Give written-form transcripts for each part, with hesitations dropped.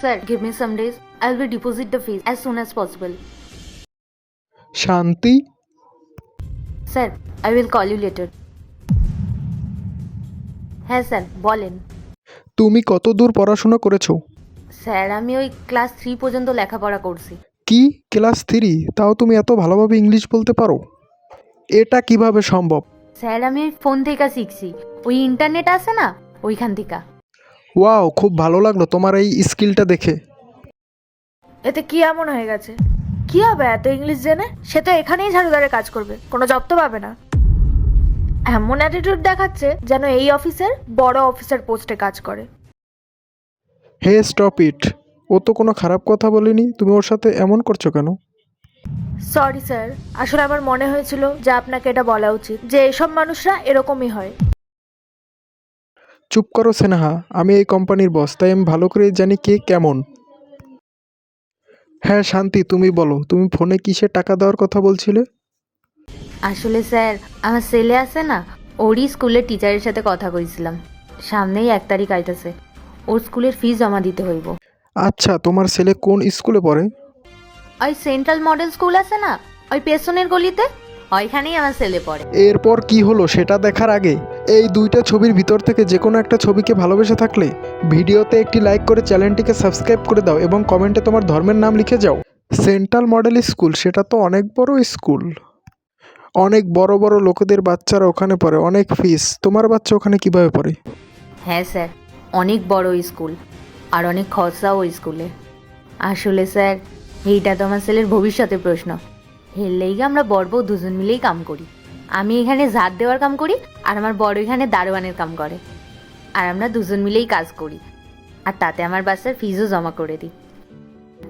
Sir, give me some days. I will deposit the fees as soon as possible. শান্তি, Sir, I will call you later. হ্যাঁ sir বলেন। তুমি কত দূর পড়াশোনা করেছো? স্যার আমি ওই ক্লাস 3 পর্যন্ত লেখাপড়া করছি। কি, ক্লাস 3? তাও তুমি এত ভালোভাবে ইংলিশ বলতে পারো? এটা কিভাবে সম্ভব? স্যার আমি ওই ফোন থেকে শিখছি, ওই ইন্টারনেট আছে না ওইখান থেকে। ওয়াও, খুব ভালো লাগলো তোমার এই স্কিলটা দেখে। এতে কি এমন হয়ে গেছে? কি হবে এত ইংলিশ জেনে? সে তো এখানেই ঝাড়ুদারে কাজ করবে, কোনো জব তো পাবে না। এমন অ্যাটিটিউড দেখাচ্ছে যেন এই অফিসের বড় অফিসার পোস্টে কাজ করে। হে স্টপ ইট, ও তো কোনো খারাপ কথা বলেনি, তুমি ওর সাথে এমন করছো কেন? সরি স্যার, আসলে আমার মনে হয়েছিল যে আপনাকে এটা বলা উচিত যে এসব মানুষরা এরকমই হয়। চুপ করো স্নেহা, আমি এই কোম্পানির বস, তাই আমি ভালো করে জানি কে কেমন। হ্যাঁ শান্তি, তুমি বলো, তুমি ফোনে কিসে টাকা দেওয়ার কথা বলছিলে? আসলে স্যার আমার ছেলে আছে না, ওরই স্কুলের টিচারের সাথে কথা কইছিলাম। সামনেই 1 তারিখ আইতেছে, ওর স্কুলের ফি জমা দিতে হইব। আচ্ছা, তোমার ছেলে কোন স্কুলে পড়ে? ওই সেন্ট্রাল মডেল স্কুল আছে না, ওই পেছনের গলিতে, ওইখানেই আমার ছেলে পড়ে। এরপর কি হলো সেটা দেখার আগে এই দুইটা ছবির ভিতর থেকে যে কোনো একটা ছবিকে ভালোবেসে থাকলে ভিডিওতে একটি লাইক করে চ্যানেলটিকে সাবস্ক্রাইব করে দাও এবং কমেন্টে তোমার ধর্মের নাম লিখে যাও। সেন্ট্রাল মডেল স্কুল, সেটা তো অনেক বড় স্কুল, অনেক বড় বড় লোকেদের বাচ্চারা ওখানে পড়ে, অনেক ফিস। তোমার বাচ্চা ওখানে কিভাবে পড়ে? হ্যাঁ স্যার, অনেক বড় স্কুল আর অনেক খরচাও ওই স্কুলে। আসলে স্যার এইটা তো আমার ছেলের ভবিষ্যতের প্রশ্ন। এর লেগে আমরা বড় বউ দুজন মিলেই কাম করি। আমি এখানে ঝাড় দেওয়ার কাম করি আর আমার বড় এখানে দারোয়ানের কাম করে, আর আমরা দুজন মিলেই কাজ করি, আর তাতে আমার বাচ্চার ফিজও জমা করে দিই।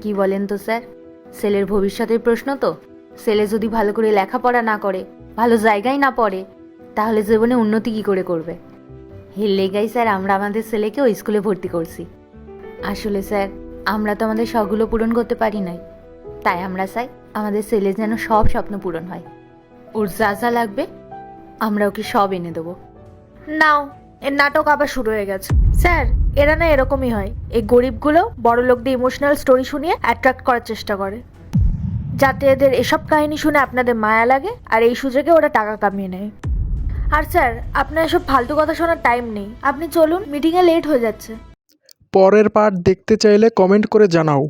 কি বলেন তো স্যার, ছেলের ভবিষ্যতের প্রশ্ন তো। ছেলে যদি ভালো করে লেখাপড়া না করে, ভালো জায়গায় না পড়ে, তাহলে জীবনে উন্নতি কি করে করবে? এর লেগাই স্যার আমরা আমাদের ছেলেকে ওই স্কুলে ভর্তি করছি। আসলে স্যার আমরা তো আমাদের শখগুলো পূরণ করতে পারি নাই, তাই আমরা চাই আমাদের ছেলে যেন সব স্বপ্ন পূরণ হয়। ওর যা যা লাগবে আমরা ওকে সব এনে দেবো। নাও, এর নাটক আবার শুরু হয়ে গেছে। স্যার এরা না এরকমই হয়, এই গরিবগুলো বড় লোকদের ইমোশনাল স্টোরি শুনিয়ে অ্যাট্রাক্ট করার চেষ্টা করে, যাতে এদের এসব কাহিনী শুনে আপনাদের মায়া লাগে আর এই সুযোগে ওরা টাকা কামিয়ে নেয়। আর স্যার আপনার এসব ফালতু কথা শোনার টাইম নেই, আপনি চলুন, মিটিংয়ে লেট হয়ে যাচ্ছে। পরের পার্ট দেখতে চাইলে কমেন্ট করে জানাও।